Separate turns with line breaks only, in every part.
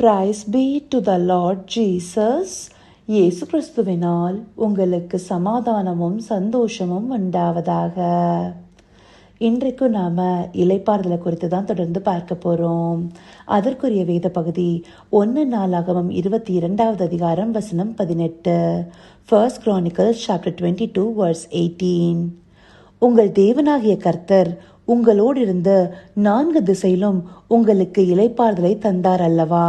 Price B to the Lord Jesus. இயேசு கிறிஸ்துவினால் உங்களுக்கு சமாதானமும் சந்தோஷமும் உண்டாவதாக. இன்றைக்கு நாம் இளைப்பாறுதலை குறித்து தான் தொடர்ந்து பார்க்க போகிறோம். அதற்குரிய வேத பகுதி 1 நாளாகமம் 22வது அதிகாரம் வசனம் 18. 1 Chronicles chapter 22 verse 18. உங்கள் தேவனாகிய கர்த்தர் உங்களோடு இருந்து 4 திசையிலும் உங்களுக்கு இளைப்பாறுதலை தந்தார் அல்லவா.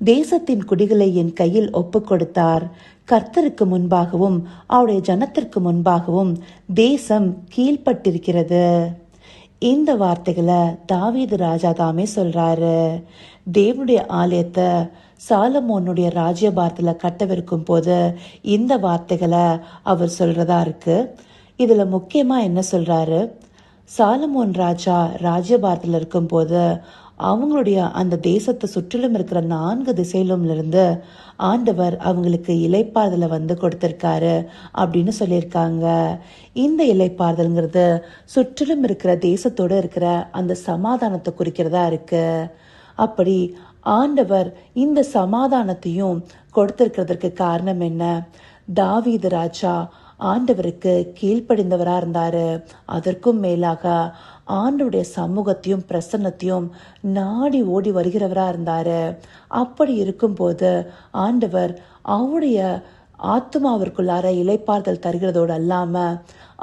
தேசத்தின் குடிகளை என் கையில் ஒப்புக் கொடுத்தார். கர்த்தருக்கு முன்பாகவும் அவருடைய ஜனத்திற்கு முன்பாகவும் தேசம் கீழ்பட்டிருக்கிறது. இந்த வார்த்தைகளை தாவீது ராஜா தாமே சொல்றாரு. தேவனுடைய ஆலயத்தை சாலமோனுடைய ராஜ்யபாரத்துல கட்டவிருக்கும் போது இந்த வார்த்தைகளை அவர் சொல்றதா இருக்கு. இதுல முக்கியமா என்ன சொல்றாரு, சாலமோன் ராஜா ராஜ்யபாரத்தில் இருக்கும் போது அவங்களுடைய அந்த தேசத்தை சுற்றிலும் இருக்கிற 4 திசையிலும் இருந்து ஆண்டவர் அவங்களுக்கு இளைப்பாறுதலை கொடுத்திருக்காரு அப்படின்னு சொல்லியிருக்காங்க. இந்த இளைப்பாறுதல்ங்கிறது சுற்றிலும் இருக்கிற தேசத்தோட இருக்கிற அந்த சமாதானத்தை குறிக்கிறதா இருக்கு. அப்படி ஆண்டவர் இந்த சமாதானத்தையும் கொடுத்திருக்கிறதுக்கு காரணம் என்ன? தாவீது ராஜா ஆண்டவருக்கு கீழ்ப்படிந்தவரா இருந்தாரு. அதற்கும் மேலாக ஆண்டவருடைய சமூகத்தையும் பிரசன்னத்தையும் நாடி ஓடி வருகிறவரா இருந்தாரு. அப்படி இருக்கும்போது ஆண்டவர் அவருடைய ஆத்மாவிற்குள்ளார இளைப்பாறுதல் தருகிறதோடு அல்லாம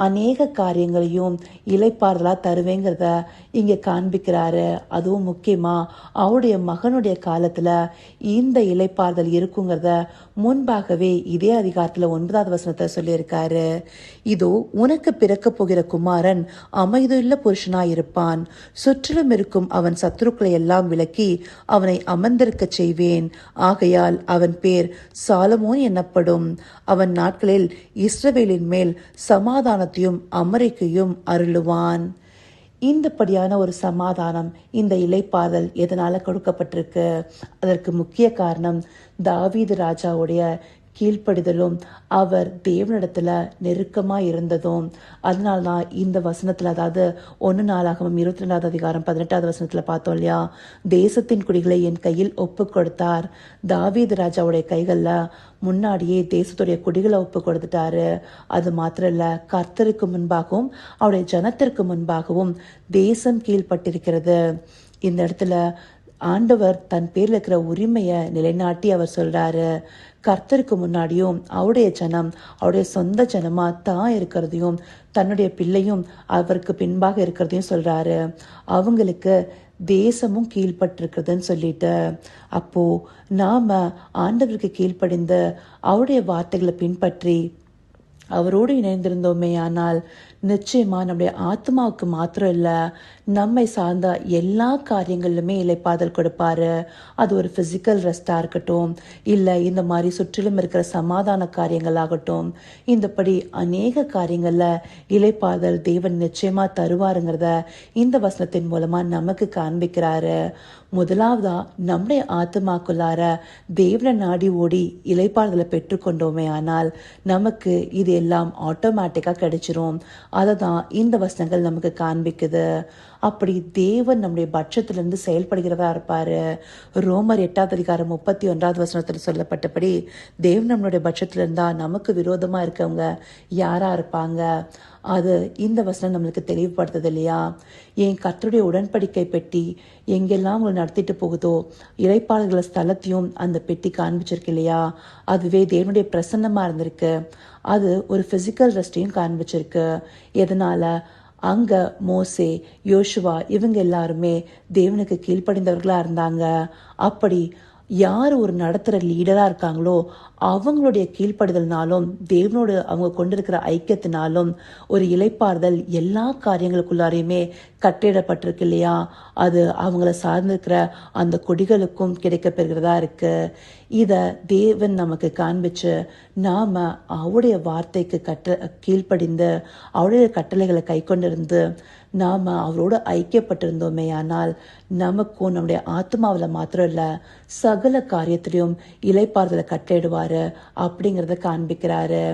அநேக காரியங்களையும் இளைப்பாறுதலா தருவேங்கிறத இங்க காண்பிக்கிறாரு. அதுவும் முக்கியமா அவருடைய மகனுடைய காலத்துல இந்த இளைப்பாறுதல் இருக்குங்கிறத முன்பாகவே இதே அதிகாரத்துல 9வது வசனத்தை சொல்லியிருக்காரு. இதோ உனக்கு பிறக்க போகிற குமாரன் அமைதியுள்ள புருஷனாய் இருப்பான். சுற்றிலும் இருக்கும் அவன் சத்துருக்களை எல்லாம் விலக்கி அவனை அமர்ந்திருக்க செய்வேன். ஆகையால் அவன் பேர் சாலமோன் எனப்படும். அவன் நாட்களில் இஸ்ரவேலின் மேல் சமாதானத்தையும் அமரிக்கையும் அருளுவான். இந்தப்படியான ஒரு சமாதானம், இந்த இளைப்பாறுதல் எதனால கொடுக்கப்பட்டிருக்கு? அதற்கு முக்கிய காரணம் தாவீது ராஜாவுடைய கீழ்ப்படிதலும் அவர் தேவனிடத்துல நெருக்கமா இருந்ததும். அதனால்தான் இந்த வசனத்துல, அதாவது 1 நாளாகமம் 22வது அதிகாரம் 18வது வசனத்துல பார்த்தோம் இல்லையா, தேசத்தின் குடிகளை என் கையில் ஒப்பு கொடுத்தார். தாவீது ராஜாவுடைய கைகள்ல முன்னாடியே தேசத்துடைய குடிகளை ஒப்பு கொடுத்துட்டாரு. அது மாத்திரம் இல்ல, கர்த்தருக்கு முன்பாகவும் அவருடைய ஜனத்திற்கு முன்பாகவும் தேசம் கீழ்பட்டிருக்கிறது. இந்த இடத்துல ஆண்டவர் தன் பேர்ல இருக்கிற உரிமையை நிலைநாட்டி அவர் சொல்றாரு. கர்த்தருக்கு முன்னாடியும் அவருடைய ஜனம் அவருடைய சொந்த ஜனமா தான் இருக்கிறதையும் தன்னுடைய பிள்ளையும் அவருக்கு பின்பாக இருக்கிறதையும் சொல்றாரு. அவங்களுக்கு தேசமும் கீழ்பட்டிருக்கிறதுன்னு சொல்லிட்டு, அப்போ நாம ஆண்டவருக்கு கீழ்ப்படிந்து அவருடைய வார்த்தைகளை பின்பற்றி அவரோடு இணைந்திருந்தோமே ஆனால் நிச்சயமா நம்முடைய ஆத்மாவுக்கு மாத்திரம் இல்ல, நம்மை சார்ந்த எல்லா காரியங்களிலுமே இளைப்பாறுதல் கொடுப்பாரு. அது ஒரு பிசிக்கல் ரெஸ்டா இருக்கட்டும், இல்ல இந்த மாதிரி சுற்றிலும் இருக்கிற சமாதான காரியங்கள் ஆகட்டும், இந்தபடி அநேக காரியங்கள்ல இளைப்பாறுதல் தேவன் நிச்சயமா தருவாருங்கிறத இந்த வசனத்தின் மூலமா நமக்கு காண்பிக்கிறாரு. முதலாவதா நம்முடைய ஆத்மாக்குள்ளார தேவனை நாடி ஓடி இளைப்பாறுதலை பெற்றுக்கொண்டோமே ஆனால் நமக்கு இது எல்லாம் ஆட்டோமேட்டிக்கா கிடைச்சிரும். அதை தான் இந்த வசனங்கள் நமக்கு காண்பிக்குது. அப்படி தேவன் நம்முடைய பட்சத்திலிருந்து செயல்படுகிறதா இருப்பாரு. ரோமர் 8வது அதிகாரம் 31வது வசனத்தில் சொல்லப்பட்டபடி தேவன் நம்மளுடைய பட்சத்துல இருந்தா நமக்கு விரோதமா இருக்கவங்க யாரா இருப்பாங்க? அது இந்த வசனம் நம்மளுக்கு தெளிவுபடுத்துது இல்லையா? என் கர்த்தருடைய உடன்படிக்கை பெட்டி எங்கெல்லாம் உங்களை நடத்திட்டு போகுதோ இளைப்பாறுதல ஸ்தலத்தையும் அந்த பெட்டி காண்பிச்சிருக்கு இல்லையா? அதுவே தேவனுடைய பிரசன்னமா இருந்திருக்கு. அது ஒரு பிசிக்கல் ரெஸ்டையும் காண்பிச்சிருக்கு. எதனால? அங்க மோசே, யோசுவா இவங்க எல்லாருமே தேவனுக்கு கீழ்ப்படிந்தவர்களா இருந்தாங்க. அப்படி யார் ஒரு நடத்துற லீடரா இருக்காங்களோ அவங்களுடைய கீழ்ப்படுதல்னாலும் தேவனோடு அவங்க கொண்டிருக்கிற ஐக்கியத்தினாலும் ஒரு இளைப்பாறுதல் எல்லா காரியங்களுக்குள்ளாரையுமே கட்டிடப்பட்டிருக்கு இல்லையா? அது அவங்கள சார்ந்திருக்கிற அந்த கொடிகளுக்கும் கிடைக்கப்பெறுகிறதா இருக்கு. இத தேவன் நமக்கு காண்பிச்சு நாம அவருடைய வார்த்தைக்கு கீழ்ப்படிந்து அவருடைய கட்டளைகளை கை கொண்டிருந்து நாம அவரோட ஐக்கியப்பட்டிருந்தோமே ஆனால் நமக்கும் நம்முடைய ஆத்மாவில் மாத்திரம் இல்ல சகல காரியத்திலையும் இளைப்பாறுதலை கட்டிடுவாரு அப்படிங்கிறத காண்பிக்கிறாரு.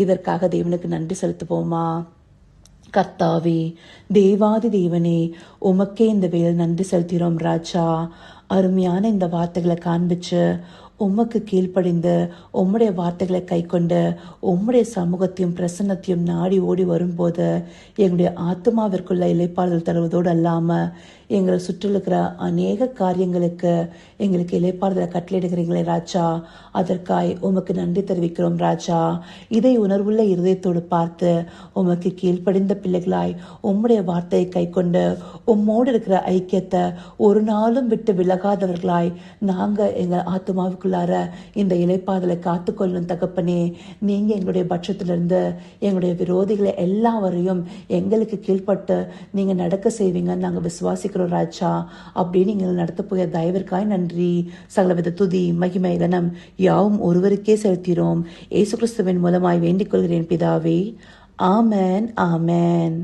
இதற்காக தேவனுக்கு நன்றி செலுத்துவோமா? கர்த்தாவே, தேவாதி தேவனே, உமக்கே இந்த வேலை நன்றி செலுத்துகிறோம் ராஜா. அருமையான இந்த வார்த்தைகளை காண்பிச்சு உமக்கு கீழ்ப்படிந்து உம்முடைய வார்த்தைகளை கை கொண்டு உம்முடைய சமூகத்தையும் பிரசன்னத்தையும் நாடி ஓடி வரும்போது எங்களுடைய ஆத்மாவிற்குள்ள இளைப்பாறுதல் தருவதோடு அல்லாமல் எங்களை சுற்றிலுக்கிற அநேக காரியங்களுக்கு எங்களுக்கு இளைப்பாறுதலை கட்டளையிடுகிறீங்களே ராஜா, அதற்காய் உமக்கு நன்றி தெரிவிக்கிறோம் ராஜா. இதை உணர்வுள்ள இருதயத்தோடு பார்த்து உமக்கு கீழ்ப்படிந்த பிள்ளைகளாய் உம்முடைய வார்த்தையை கை கொண்டு உம்மோடு இருக்கிற ஐக்கியத்தை ஒரு நாளும் விட்டு விலகாதவர்களாய் நாங்கள் எங்கள் ஆத்மாவுக்குள்ளார இந்த இளைப்பாறுதலை காத்துக்கொள்ளும் தகப்பனே. நீங்கள் எங்களுடைய பட்சத்திலிருந்து எங்களுடைய விரோதிகளை எல்லாவரையும் எங்களுக்கு கீழ்பட்டு நீங்கள் நடக்க செய்வீங்கன்னு நாங்கள் விசுவாசிக்கிறோம் ராஜா. அப்படின்னு நீங்கள் நடத்த போகிற தயவிற்காய் நன்றி. சகலவித துதி மகிமை கனம் யாவும் ஒருவருக்கே செலுத்தினோம். இயேசு கிறிஸ்துவின் மூலமாய் வேண்டிக் கொள்கிறேன் பிதாவே. ஆமென், ஆமென்.